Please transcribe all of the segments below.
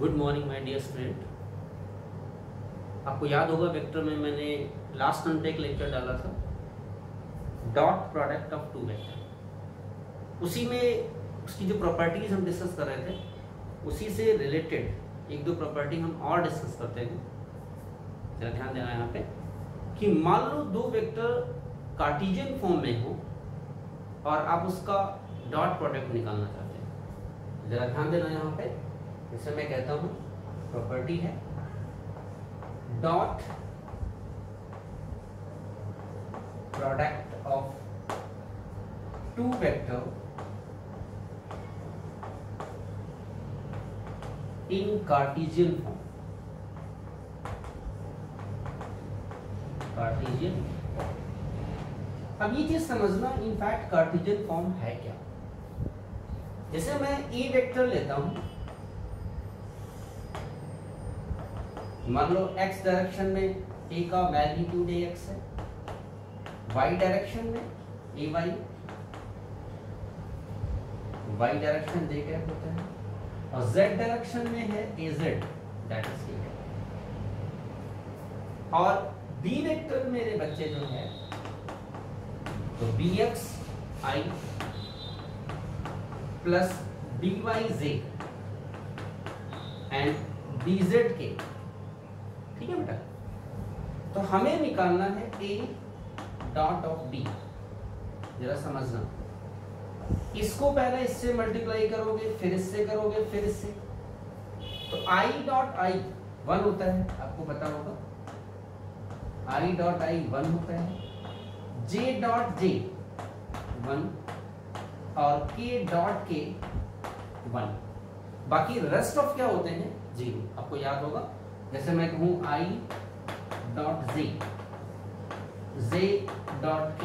Good morning my dear student. आपको याद होगा वेक्टर में मैंने लास्ट टाइम पे एक लेक्चर डाला था, dot product of two vector. उसी में उसकी जो प्रॉपर्टीज हम डिस्कस कर रहे थे, उसी से रिलेटेड एक दो प्रॉपर्टी हम और डिस्कस करते हैं। जरा ध्यान देना यहाँ पे कि मान लो दो वेक्टर कार्टेशियन फॉर्म में हो और आप उसका डॉट प्रोडक्ट निकालना चाहते हैं। जरा ध्यान देना यहाँ पे, जैसे मैं कहता हूं प्रॉपर्टी है dot product of two vector in cartesian form. Cartesian, अब ये चीज समझना इनफैक्ट कार्टेशियन फॉर्म है क्या। जैसे मैं ए वेक्टर लेता हूं, मान लो x डायरेक्शन में a का मैग्नीट्यूड ax है, y डायरेक्शन में ay, y direction z cap होता है, और z डायरेक्शन में है az, दैट इज k। और b वेक्टर मेरे बच्चे जो है तो bx i plus byz and bz k, ठीक है बेटा। तो हमें निकालना है a डॉट ऑफ b। जरा समझना, इसको पहले इससे मल्टीप्लाई करोगे, फिर इससे करोगे, फिर इससे, तो i डॉट i 1 होता है, आपको पता होगा i डॉट i 1 होता है, j डॉट j 1 और k डॉट k 1। बाकी रेस्ट ऑफ क्या होते हैं 0, आपको याद होगा। जैसे मैं कहूं i dot z, z dot k,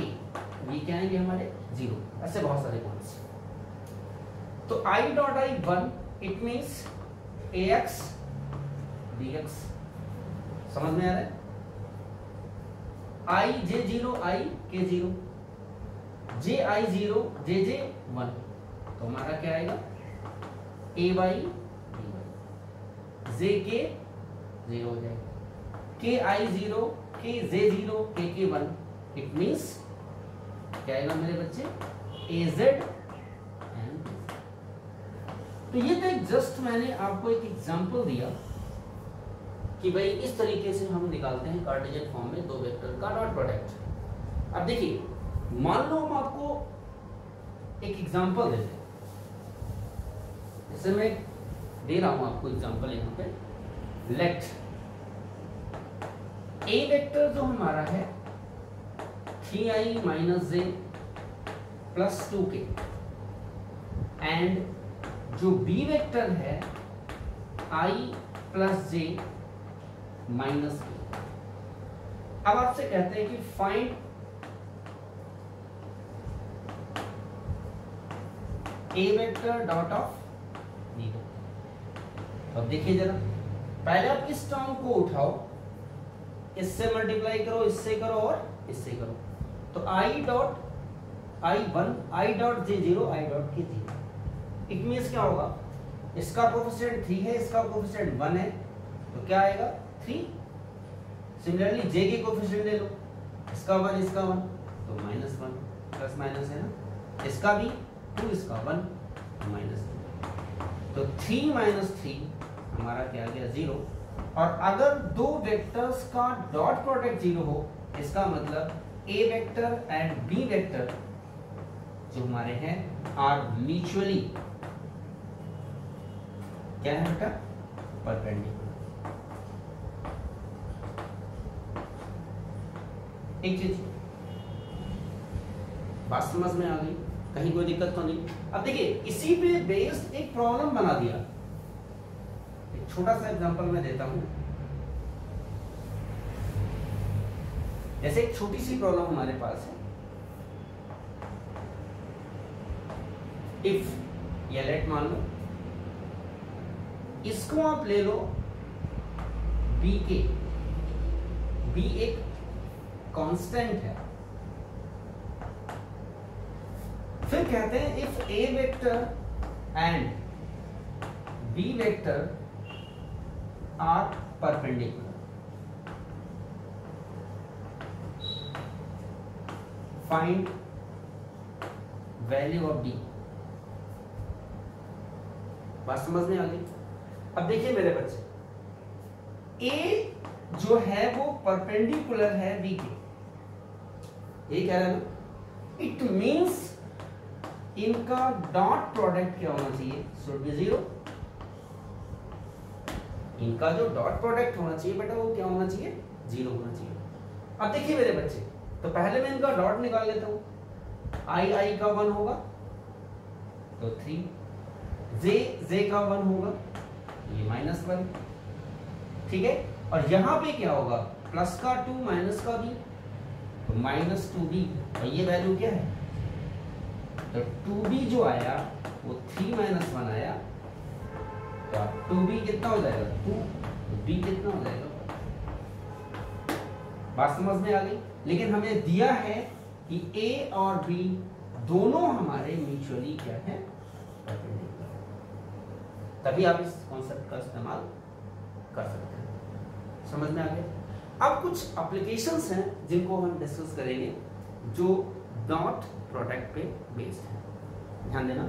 ये क्या आएंगे हमारे 0। ऐसे बहुत सारे पॉइंट्स। तो i dot i 1, it means ax dx, समझ में आ रहा है। i j 0 i k 0, j i 0 j j 1, तो हमारा क्या आएगा a y j k 0 हो जाएगा, k i 0 k j 0 k k 1, it means क्या आएगा मेरे बच्चे az एंड। तो ये तो जस्ट मैंने आपको एक एग्जांपल दिया कि भाई इस तरीके से हम निकालते हैं कार्टेशियन फॉर्म में दो वेक्टर का डॉट प्रोडक्ट। अब देखिए, मान लो हम आपको एक एग्जांपल देते हैं, जैसे मैं दे रहा हूं आपको एग्जांपल यहां पे, लेट ए वेक्टर जो हमारा है 3i minus j plus 2k and जो बी वेक्टर है i plus j minus k। अब आपसे कहते हैं कि find A vector dot of B vector. अब देखिए जरा, पहले आप इस टर्म को उठाओ, इससे मल्टीप्लाई करो, इससे करो और इससे करो, तो i dot i 1 i dot j 0 i dot k 0। It means क्या होगा, इसका कोफिशिएंट 3 है, इसका कोफिशिएंट 1 है, तो क्या आएगा 3। सिमिलरली j के कोफिशिएंट ले लो, इसका 1 इसका 1, तो माइनस 1, प्लस माइनस है ना, इसका भी 2 इसका 1 माइनस 2, तो 3 माइनस 3 हमारा क्या आ गया 0। और अगर दो वेक्टर्स का डॉट प्रोडक्ट 0 हो, इसका मतलब ए वेक्टर एंड बी वेक्टर जो हमारे हैं आर म्यूचुअली क्या है बेटा, परपेंडिकुलर। एक चीज बात समझ में आ गई, कहीं कोई दिक्कत तो नहीं। अब देखिए, इसी पे बेस्ड एक प्रॉब्लम बना दिया, एक छोटा सा एग्जांपल मैं देता हूं। जैसे एक छोटी सी प्रॉब्लम हमारे पास है, इफ या लेट मान लो, इसको आप ले लो बी के, बी एक कांस्टेंट है, फिर कहते हैं if A vector and B vector are perpendicular. Find value of D. बात समझ में आ गई? अब देखिए मेरे बच्चे, ए जो है वो परपेंडिकुलर है बी के, ये कह रहा है ना, इट मींस इनका डॉट प्रोडक्ट क्या होना चाहिए, शुड बी 0। इनका जो डॉट प्रोडक्ट होना चाहिए बेटा वो क्या होना चाहिए, 0 होना चाहिए। अब देखिए मेरे बच्चे, तो पहले मैं इनका डॉट निकाल लेता हूं। आई का 1 होगा तो 3, जे का 1 होगा ये -1, ठीक है। और यहां पे क्या होगा, प्लस का 2 माइनस का b, तो -2b, और ये वैल्यू क्या है, तो 2b जो आया वो 3 - 1 आया, तो 2b कितना हो जाएगा 2, तो b कितना हो जाएगा। बात समझ में आ गई? लेकिन हमें दिया है कि a और b दोनों हमारे म्यूचुअली क्या है, परपेंडिकुलर, तभी आप इस कॉन्सेप्ट का इस्तेमाल कर सकते हैं। समझ में आ गया? अब कुछ एप्लीकेशंस हैं जिनको हम डिस्कस करेंगे जो डॉट प्रोडक्ट पे बेस्ड है। ध्यान देना,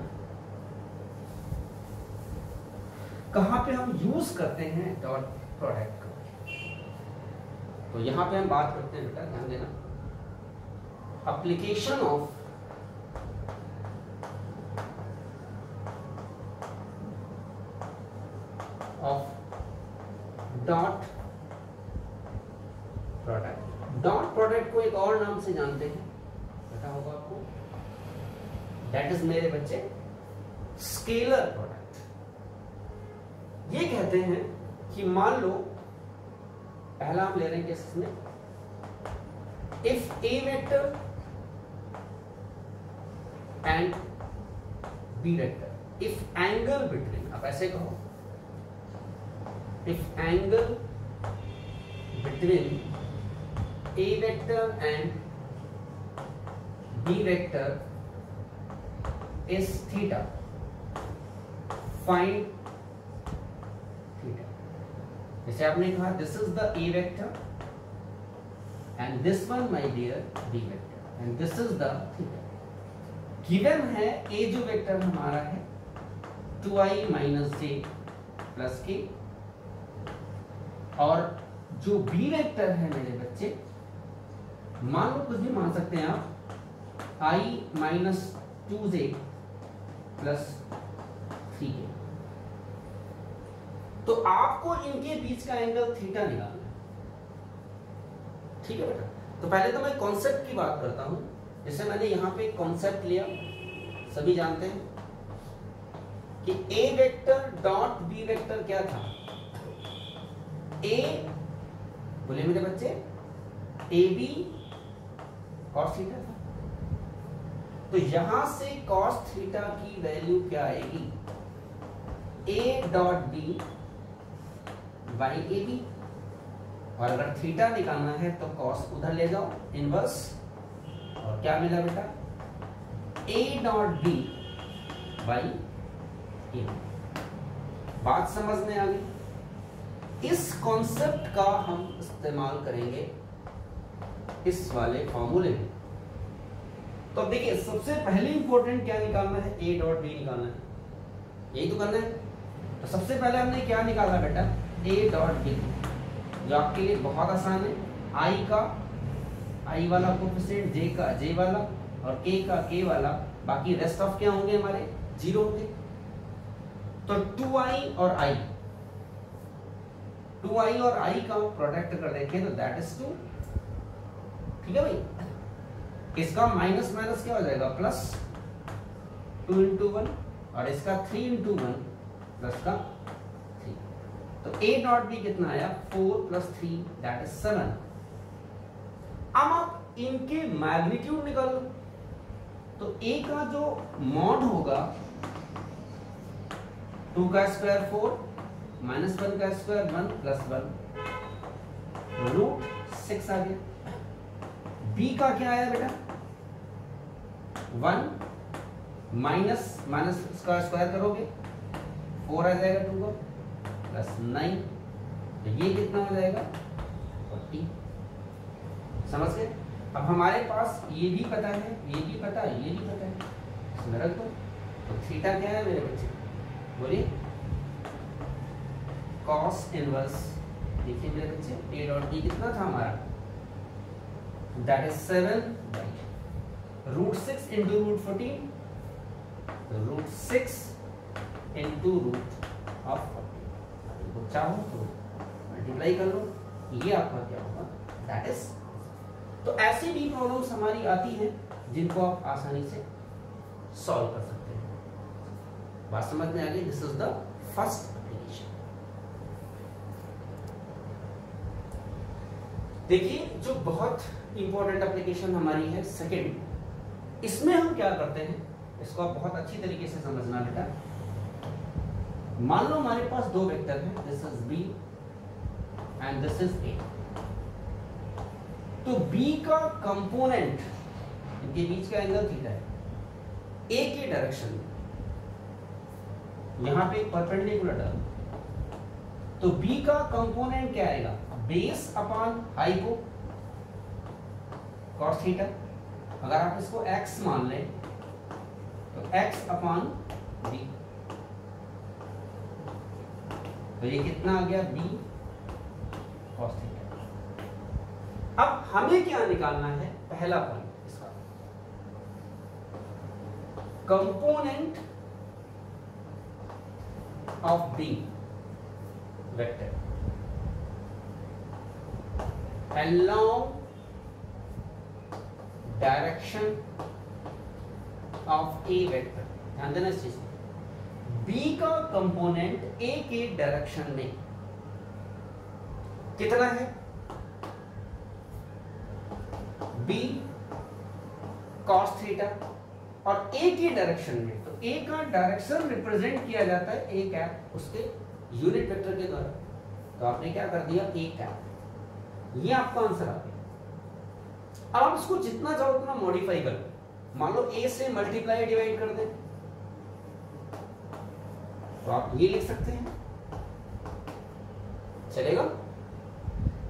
कहां पे हम यूज करते हैं डॉट प्रोडक्ट का, तो यहां पे हम बात करते हैं बेटा, ध्यान देना, application of dot product. Dot product को एक और नाम से जानते हैं, पता होगा आपको, दैट इज मेरे बच्चे स्केलर प्रोडक्ट। ये कहते हैं कि मान लो, पहला हम ले रहे हैं केसेस में, if A vector and B vector, if angle between, आप ऐसे कहो, if angle between A vector and B vector is theta, find theta। जैसे आपने कहा this is the A vector and this one my dear B vector and this is the theta। given है A जो vector हमारा है 2i - j + k, और जो B vector है मेरे बच्चे, मान लो कुछ भी मान सकते हैं आप, i - 2j + 3k। तो आपको इनके बीच का एंगल थीटा निकालना है, ठीक है बेटा। तो पहले तो मैं कॉन्सेप्ट की बात करता हूं। जैसे मैंने यहां पे कॉन्सेप्ट लिया, सभी जानते हैं कि A vector dot B vector क्या था, A, बोले मेरे बच्चे, AB cos थीटा था। तो यहां से cos थीटा की वैल्यू क्या आएगी, A dot B by AB, और अगर थीटा निकालना है तो cos उधर ले जाओ इनवर्स, और क्या मिला बेटा, A dot B by AB। बात समझ में आ गई? इस कॉन्सेप्ट का हम इस्तेमाल करेंगे इस वाले फॉर्मूले में। तो अब देखिए, सबसे पहले इंपॉर्टेंट क्या निकालना है, A डॉट B निकालना है, यही तो करना है। तो सबसे पहले हमने क्या निकाला बेटा, A डॉट B, जो आपके लिए बहुत आसान है। I वाला कोएफिशिएंट, J का J वाला, और K का K वाला, बाकी रेस्ट ऑफ क्या होंगे हमारे, 0 होंगे। तो 2i और I, 2i और I का प्रोडक्ट कर देखें तो दैट इज 2, ठीक है भाई। इसका माइनस माइनस क्या हो जाएगा, प्लस 2 × 1, और इसका 3 × 1 प्लस का 3। तो A डॉट B कितना आया, 4 + 3 दैट इज 7। अब आप इनके मैग्नीट्यूड निकाल लो। तो A का जो मॉड होगा, 2 का स्क्वायर 4, -1 का स्क्वायर 1 + 1 √6 आ गया। B का क्या आया बेटा, 1 माइनस इसका स्क्वायर करोगे 4 आ जाएगा 2 का, +9 तो ये कितना हो जाएगा 40। समझ गए? अब हमारे पास ये भी पता है, ये भी पता है, ये भी पता है, इसमें रख दो। तो थीटा क्या है मेरे बच्चे, बोलिए? कॉस इनवर्स, देखिए मेरे बच्चे, ए डॉट डी कितना था हमारा, दैट इज 7/√6 इंटू √14, √6 इंटू √14। चाहो तो मल्टीप्लाई कर लो, ये आपका क्या होगा, दैट इज। तो ऐसी भी प्रॉब्लम्स हमारी आती हैं जिनको आप आसानी से सॉल्व कर सकते हैं। बात समझ में आ गई? This is the first application. देखिए जो बहुत इंपॉर्टेंट एप्लीकेशन हमारी है सेकंड, इसमें हम क्या करते हैं, इसको आप बहुत अच्छी तरीके से समझना बेटा। मान लो हमारे पास दो वेक्टर हैं, this is B and this is A. तो बी का कंपोनेंट, इनके बीच का एंगल थीटा है, ए के डायरेक्शन में, यहां पे परपेंडिकुलर डाल, तो बी का कंपोनेंट क्या आएगा, base upon hypo cos theta. अगर आप इसको x मान लें तो x अपॉन बी, तो ये कितना आ गया, b कॉस थीटा। अब हमें क्या निकालना है, पहला पॉइंट इसका, component of B vector along direction of A vector. ध्यान देना इस चीज, बी का कंपोनेंट ए के डायरेक्शन में कितना है, बी कॉस थीटा, और ए के डायरेक्शन में, तो ए का डायरेक्शन रिप्रेजेंट किया जाता है ए कैप, उसके यूनिट वेक्टर के द्वारा। तो आपने क्या कर दिया, ए कैप, ये आपका आंसर आ गया। अब आप इसको जितना चाहो उतना मॉडिफाई कर लो। मान लो ए से मल्टीप्लाई डिवाइड कर दे, तो आप ये लिख सकते हैं, चलेगा।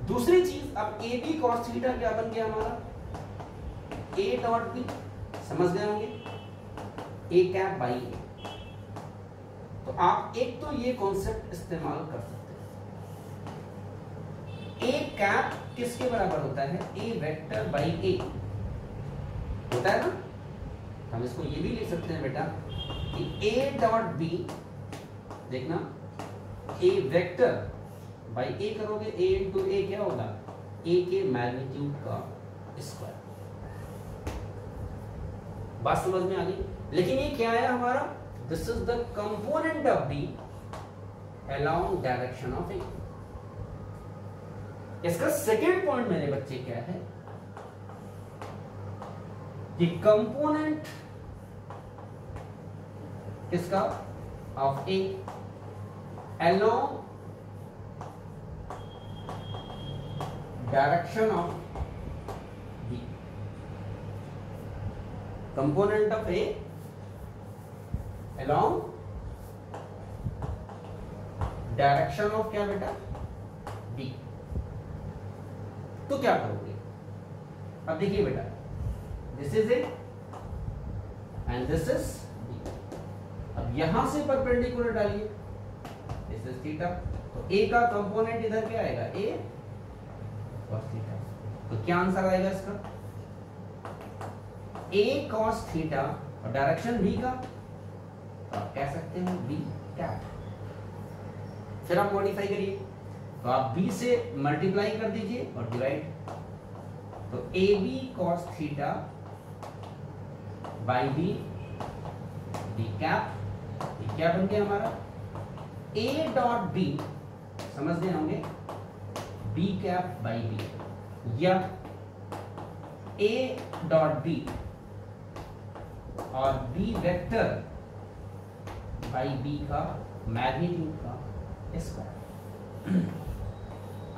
दूसरी चीज, अब ए बी कॉस थीटा क्या बन गया हमारा, ए डॉट बी, समझ गए होंगे, ए कैप बाई ए। तो आप एक तो ये कॉन्सेप्ट इस्तेमाल कर सकते हैं, ए कैप किसके बराबर होता है, ए वेक्टर बाई ए होता है ना। हम इसको ये भी लिख सकते हैं बेटा कि ए डॉट बी, देखना, ए वेक्टर बाई ए करोगे, ए इंटू ए क्या होगा, ए के मैग्नीट्यूड का स्क्वायर। बात समझ में आ गई? लेकिन ये क्या आया हमारा, this is the component of B along direction of A. इसका सेकेंड पॉइंट मेरे बच्चे क्या है कि कंपोनेंट किसका, of A along direction of B. Component of A along direction of क्या बेटा, बी। तो क्या करोगे, अब देखिए बेटा, this is A and this is B. अब यहां से परपेंडिकुलर डालिए, दिस इज थीटा, तो ए का कंपोनेंट इधर क्या आएगा, ए कॉस थीटा। तो क्या आंसर आएगा इसका, ए कॉस थीटा, और डायरेक्शन बी का, तो आप कह सकते हो बी कैप। फिर आप मॉडिफाई करिए, तो आप b से मल्टीप्लाई कर दीजिए और डिवाइड, तो A B cos theta by B, B cap, ये क्या बन गया हमारा, ए डॉट बी, समझते होंगे, बी कैप बाई बी, या ए डॉट बी और बी वेक्टर बाई बी का मैग्नीट्यूड का स्क्वायर।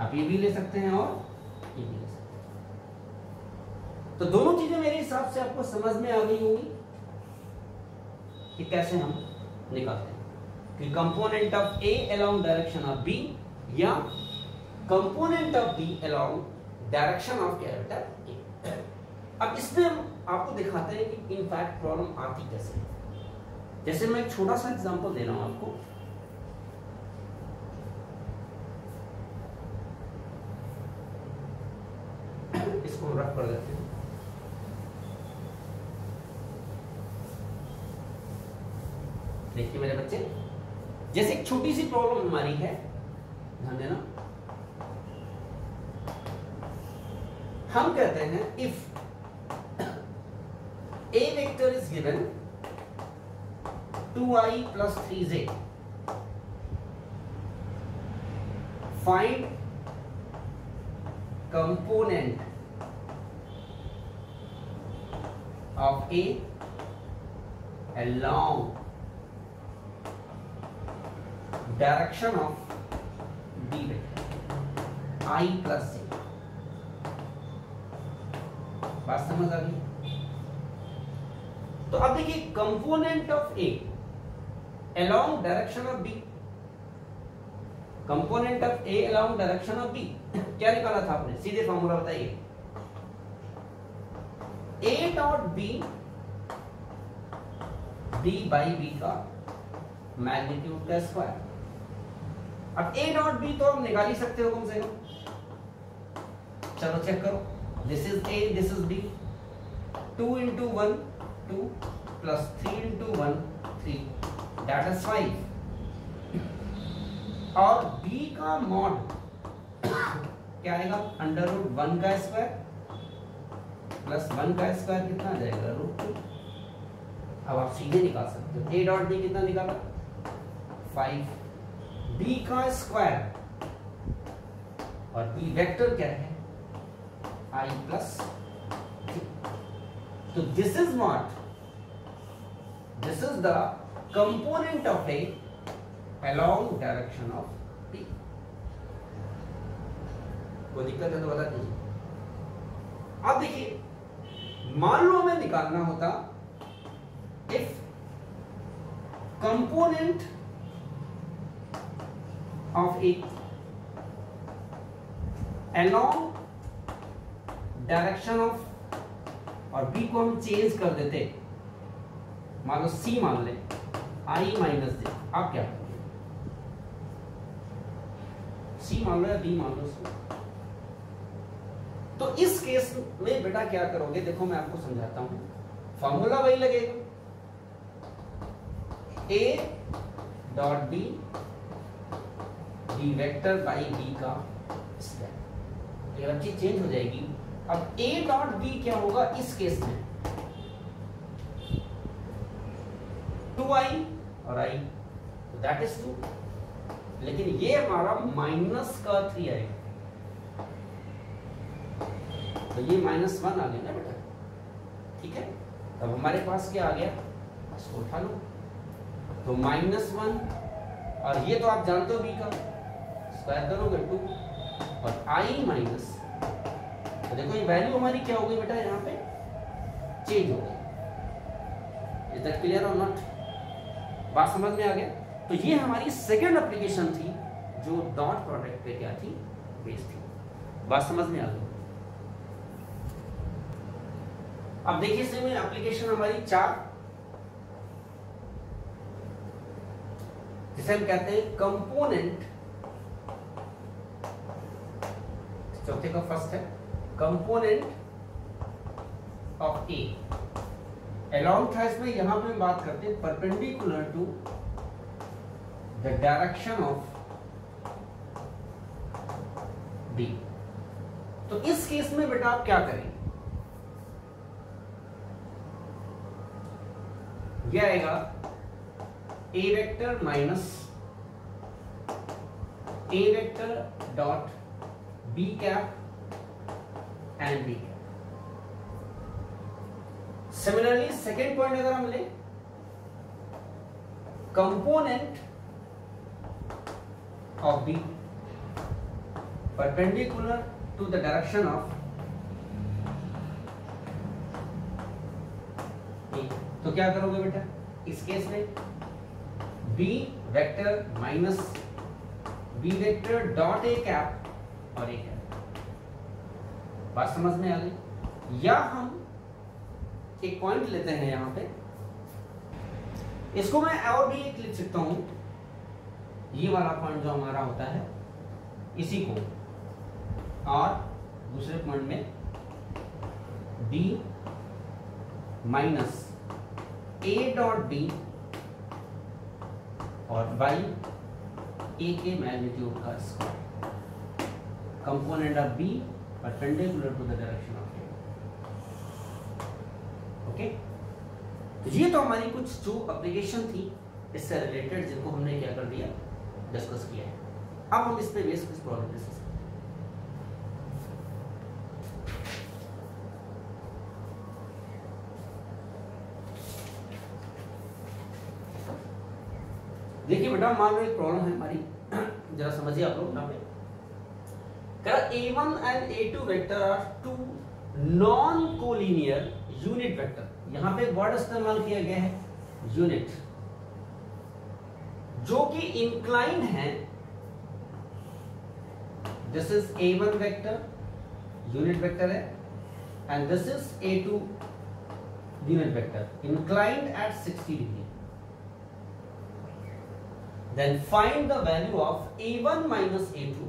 आप ये भी ले सकते हैं और ये भी ले सकते हैं। तो दोनों चीजें मेरे हिसाब से आपको समझ में आ गई होंगी कि कैसे हम निकालते हैं कि component of A along direction of B या component of B along direction of क्या है बेटा ए। अब इसमें हम आपको दिखाते हैं कि इनफैक्ट प्रॉब्लम आती कैसे है। जैसे मैं एक छोटा सा एग्जांपल दे रहा हूं आपको। इसको रख कर देते हैं। देखिए मेरे बच्चे, जैसे एक छोटी सी प्रॉब्लम हमारी है, ध्यान देना। हम कहते हैं if A vector is given 2i plus 3j, find component of A along direction of B vector I plus j। बात समझ आ गई? तो अब देखिए component of A along direction of B, component of A along direction of B क्या निकाला था आपने? सीधे फॉर्मूला बताइए, A dot B D by B का मैग्नीट्यूड का स्क्वायर। अब ए डॉट बी तो आप निकाल ही सकते हो कम से कम। चलो चेक करो, this is A, this is B, 2 into 1 2 plus 3 into 1 3, that is 5। और b का मॉड क्या आएगा? अंडर रूट 1 का स्क्वायर प्लस 1 का स्क्वायर कितना आ जाएगा? √2। अब आप सीधे निकाल सकते हो। a डॉट बी कितना निकाला? 5। b का स्क्वायर और b वेक्टर क्या है? I plus. तो this is what? This is the component of A along direction of B। कोई दिक्कत है तो बता दीजिए। अब देखिए, मान लो हमें निकालना होता if component of A along direction of, और बी को हम चेंज कर देते, मान लो सी मान ले, आई माइनस जे। आप क्या करोगे? सी मान लो या बी मान लो उसको। तो इस केस में बेटा क्या करोगे? देखो मैं आपको समझाता हूं, फॉर्मूला वही लगेगा, A dot B D vector by B का स्क्वायर। ये चीज चेंज हो जाएगी। अब a डॉट b क्या होगा इस केस में? 2i और i, तो दैट इज 2। लेकिन ये हमारा माइनस का 3 आएगा, तो ये -1 आ गया ना बेटा, ठीक है। तब हमारे पास क्या आ गया? इसको उठा लो, तो -1, और ये तो आप जानते हो b का स्क्वायर करोगे 2, और i माइनस, तो देखो ये वैल्यू हमारी क्या हो गई बेटा? यहाँ पे चेंज हो गई। इज दैट क्लियर और नॉट? बात समझ में आ गया? तो ये हमारी सेकंड एप्लीकेशन थी जो डॉट प्रोडक्ट पे क्या थी? बेस्ड थी। बात समझ में आ गई? अब देखिए इसमें एप्लीकेशन हमारी 4, जिसे हम कहते हैं कंपोनेंट। चौथे का फर्स्ट है कंपोनेंट ऑफ ए अलोंग था। इसमें यहां पे बात करते हैं perpendicular to the direction of B. तो इस केस में बेटा आप क्या करेंगे? यह आएगा A vector minus A vector dot B cap and B cap. Similarly second point अगर हम ले, component of B perpendicular to the direction of A. तो क्या करोगे बेटा इस केस में? B vector minus B vector dot A cap और एक है। बात समझ में आ गई? या हम एक पॉइंट लेते हैं यहां पे, इसको मैं और भी एक लिख सकता हूं, ये वाला पॉइंट जो हमारा होता है इसी को, और दूसरे पॉइंट में b minus a dot b और बाई a के मैग्नीट्यूड का square, component of b perpendicular to the direction of a। Okay, तो ये तो हमारी कुछ जो एप्लीकेशन थी इससे रिलेटेड, जिनको हमने क्या कर दिया, डिस्कस किया है। अब हम इस पे बेस कुछ प्रॉब्लम डिस्कस करें। देखिए बेटा, मान लो एक प्रॉब्लम है हमारी, जरा समझिए आप लोग। यहाँ पे A1 and A2 vector are two non collinear unit vector. यहां पे एक वर्ड इस्तेमाल किया गया है यूनिट, जो कि इंक्लाइंड है। This is A1 vector, unit vector है, and this is A2 unit vector, inclined at 60 degree. Then find the value of A1 minus A2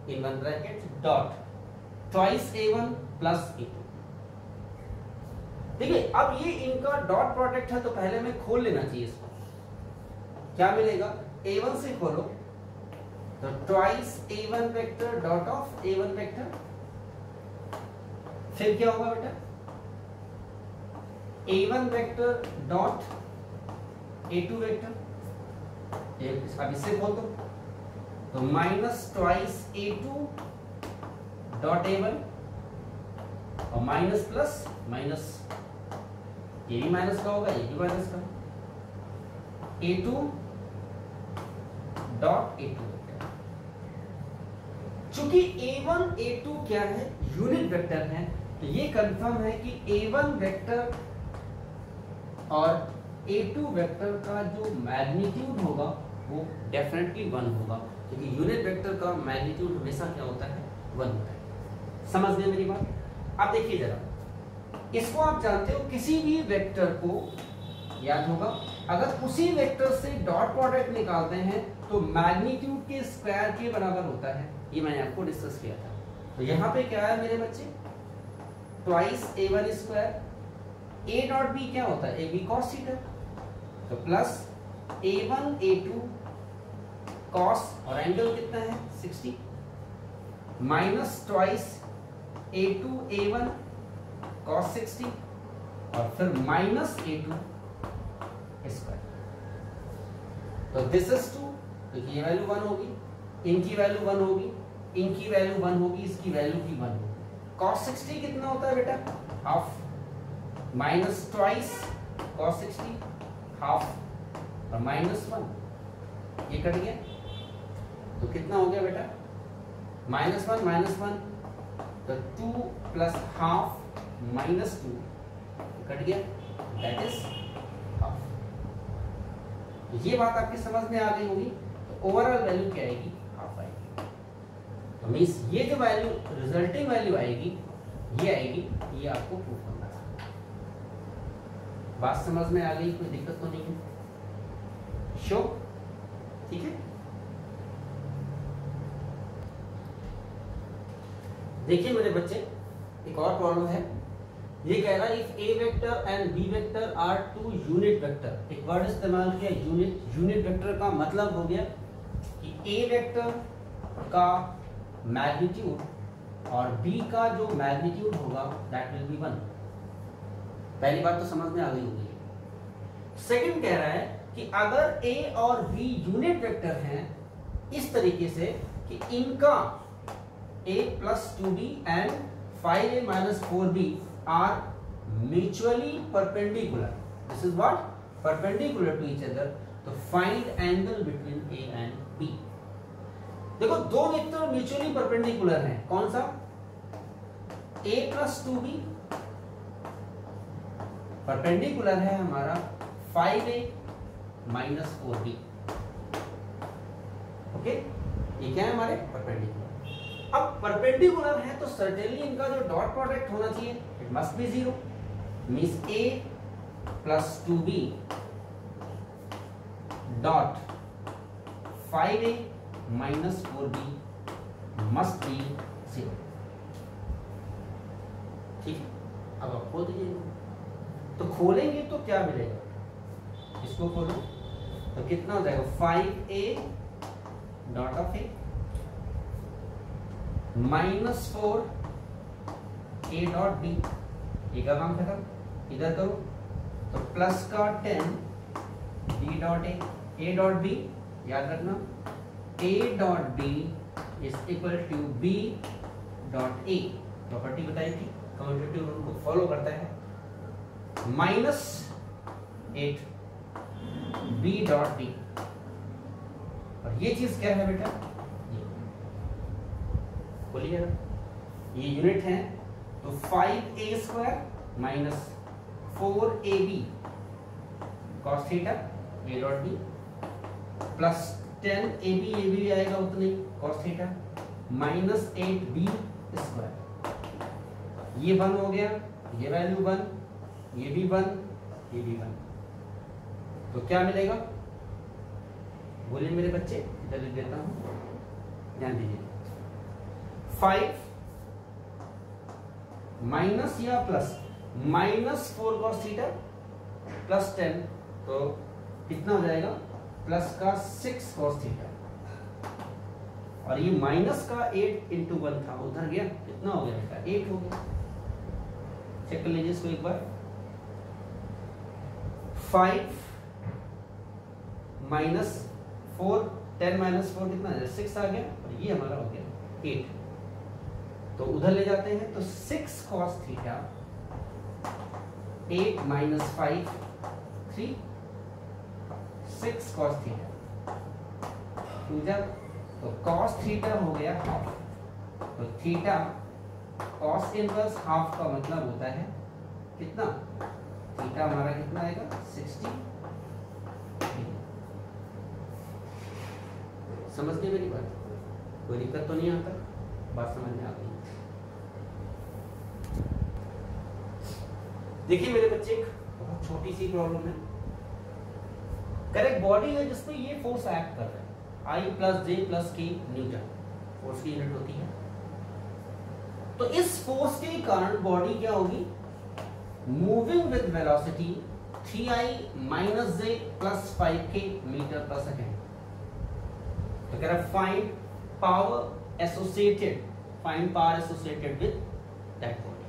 in one bracket dot twice A1 plus A2। देखिए, अब ये इनका dot product है, तो पहले में खोल लेना चाहिए इसको। क्या मिलेगा? A1 से खोलो तो twice A1 vector dot of A1 vector, फिर क्या होगा बेटा? A1 vector dot A2 vector, अब इससे खोल दो तो minus twice A2 dot A1 और माइनस प्लस माइनस, ये भी माइनस का होगा, ये भी माइनस का, A2 डॉट A2 वेक्टर। चूंकि A1 A2 क्या है? यूनिट वेक्टर है, तो ये कंफर्म है कि A1 वेक्टर और A2 वेक्टर का जो मैग्नीट्यूड होगा वो डेफिनेटली 1 होगा, क्योंकि यूनिट वेक्टर का मैग्नीट्यूड हमेशा क्या होता है? 1 होता है। समझ गए मेरी बात? अब देखिए जरा, इसको आप जानते हो, किसी भी वेक्टर को याद होगा, अगर उसी वेक्टर से डॉट प्रोडक्ट निकालते हैं तो मैग्नीट्यूड के स्क्वायर के बराबर होता है। ये मैंने आपको डिस्कस किया था। तो यहाँ पे क्या है मेरे बच्चे? Twice A1 square, A dot B क्या होता है? AB cos थीटा, तो प्लस A1 A2 cos, और एंगल कितना है? 60, minus twice A2 A1 cos 60 और फिर माइनस A2 स्क्वायर। तो दिस इज 2, तो ये वैल्यू 1 होगी, इनकी वैल्यू 1 होगी, इनकी वैल्यू 1 होगी, इसकी वैल्यू की 1 होगी। cos 60 कितना होता है बेटा? Half, minus twice cos 60 half और माइनस 1, ये कट गया तो कितना हो गया बेटा? माइनस 1 तो 2 प्लस हाफ माइनस 2 कट गया, दैट इज हाफ। ये बात आपकी समझ में आ गई होगी। तो ओवरऑल वैल्यू क्या आएगी? हाफ आएगी। तो मींस ये जो वैल्यू, रिजल्टिंग वैल्यू आएगी, ये आएगी, ये आपको प्रूफ करना है। बात समझ में आ गई? कोई दिक्कत तो नहीं है? श्योर? ठीक है। देखिए मेरे बच्चे, एक और प्रॉब्लम है। ये कह रहा है if A vector and B vector are two unit vector. एक वर्ड इस्तेमाल किया यूनिट। यूनिट वेक्टर का मतलब हो गया कि A वेक्टर का मैग्नीट्यूड और B का जो मैग्नीट्यूड होगा दैट विल बी 1। पहली बात तो समझ में आ गई होगी। सेकंड कह रहा है कि अगर A और B यूनिट वेक्टर हैं इस तरीके से कि इनका A plus 2B and 5A minus 4B are mutually perpendicular. This is what? Perpendicular to each other. तो find angle between A and B. देखो, दो वेक्टर म्यूचुअली परपेंडिकुलर हैं। कौन सा? A plus 2B परपेंडिकुलर है हमारा 5A minus 4B। ओके, ये क्या है हमारे? परपेंडिकुलर। अब परपेंडिकुलर है तो सर्टेनली इनका जो डॉट प्रोडक्ट होना चाहिए it must be 0, means a plus 2b dot 5a minus 4b must be 0। ठीक है, अब आप खोल दीजिए। तो खोलेंगे तो क्या मिलेगा, इसको खोलो तो कितना हो जाएगा 5a dot of a minus 4a dot b, ये का काम खत्म। इधर करो तो प्लस का 10 b dot a dot b, याद रखना a dot b is equal to b dot a, property बताई थी, कम्यूटेटिव रूल को फॉलो करता है। माइनस 8 b डॉट b, और ये चीज क्या है बेटा, बोलिएगा, ये यूनिट है तो 5a square minus 4ab cos theta a dot b plus 10ab, ये भी आएगा उतने cos theta minus 8b square, ये 1 हो गया, ये वैल्यू 1, ये भी 1, ये भी 1, तो क्या मिलेगा बोलिए मेरे बच्चे, इधर लिख देता हूं, ध्यान दीजिए। 5 माइनस या plus minus 4 cos theta plus 10, तो कितना हो जाएगा प्लस का 6 cos थीटा, और ये माइनस का 8 इंटू 1 था, उधर गया, कितना हो गया बेटा 8 हो गया। चेक कर लीजिए इसको एक बार। 5 माइनस 4, 10 माइनस 4 कितना है 6 आ गया, और ये हमारा हो गया 8, तो उधर ले जाते हैं तो 6 cos theta 8 minus 5 3, 6 cos theta जब तो cos थीटा हो गया हाफ, तो थीटा cos इनवर्स हाफ का मतलब होता है कितना, थीटा हमारा कितना आएगा 60। समझ गए मेरी बात, कोई दिक्कत तो नहीं आता, बात समझ में आ गई। देखिए मेरे बच्चे, एक बहुत छोटी सी प्रॉब्लम है। करेक्ट बॉडी है जिसमें ये फोर्स एक्ट कर रहा है, I प्लस जे प्लस के न्यूटन फोर्स की यूनिट होती है। तो इस फोर्स के कारण बॉडी क्या होगी, moving with velocity 3i minus J plus 5k metre पर सेकेंड। तो कह रहा है find power associated with that body.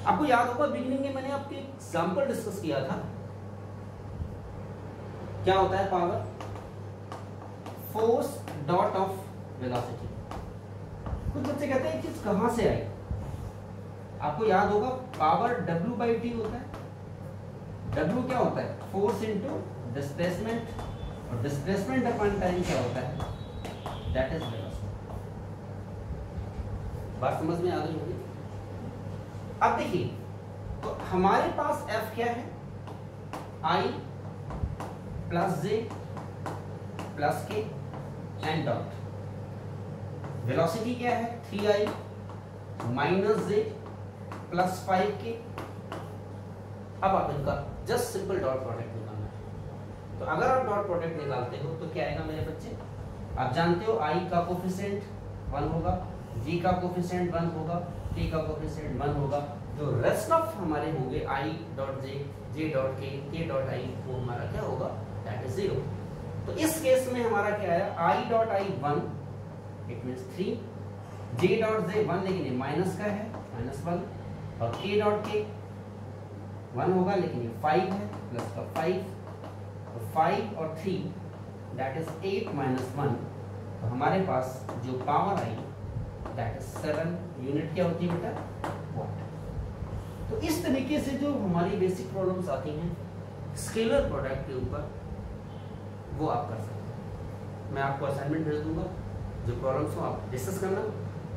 आपको याद होगा बिगिनिंग में मैंने आपके एग्जांपल डिस्कस किया था, क्या होता है power, force dot of velocity. कुछ बच्चे कहते हैं चीज कहां से आई, आपको याद होगा पावर W/T होता है। W क्या होता है, फोर्स इनटू डिस्प्लेसमेंट, और डिस्प्लेसमेंट अपॉन टाइम क्या होता है, दैट इज वेलोसिटी। बात समझ में आ गई होगी। अब देखिए तो हमारे पास F क्या है, I प्लस जे प्लस के एंड डॉट, वेलोसिटी क्या है 3i minus J plus 5k। अब आप इनका जस्ट सिंपल डॉट प्रोडक्ट निकालना है। तो अगर आप डॉट प्रोडक्ट निकालते हो तो क्या आएगा मेरे बच्चे, आप जानते हो I का कोफिशिएंट 1 होगा, G का कोफिशिएंट 1 होगा, T का कोफिशिएंट 1 होगा, जो रेस्ट ऑफ हमारे होंगे I dot J, J dot K dot I, वो हमारा क्या होगा, दैट इज 0। तो इस केस में हमारा क्या आया, I dot I 1 it means 3, J dot J 1 लेकिन ये माइनस का है -1, और K डॉट K 1 होगा लेकिन ये 5 है प्लस का 5, तो 5 और 3 दैट इज 8 माइनस 1, तो हमारे पास जो power I that is 7 unit क्या होती है बेटा, वाट। तो इस तरीके से जो हमारी बेसिक प्रॉब्लम्स आती हैं स्केलर प्रोडक्ट के ऊपर, वो आप कर सकते हैं। मैं आपको असाइनमेंट भेज दूंगा, जो प्रॉब्लम्स हो आप डिस्कस करना,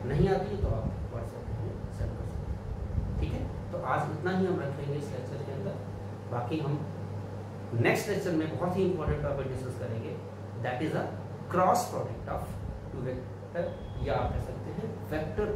नहीं आती है तो आप व्हाट्सएप में सेंड कर सकते हैं। ठीक है, तो आज इतना ही हम रखेंगे इस लेक्चर के अंदर। बाकी हम नेक्स्ट लेक्चर में बहुत ही इंपॉर्टेंट टॉपिक डिस्कस करेंगे, that is a cross product of two vector या आप कह सकते हैं वेक्टर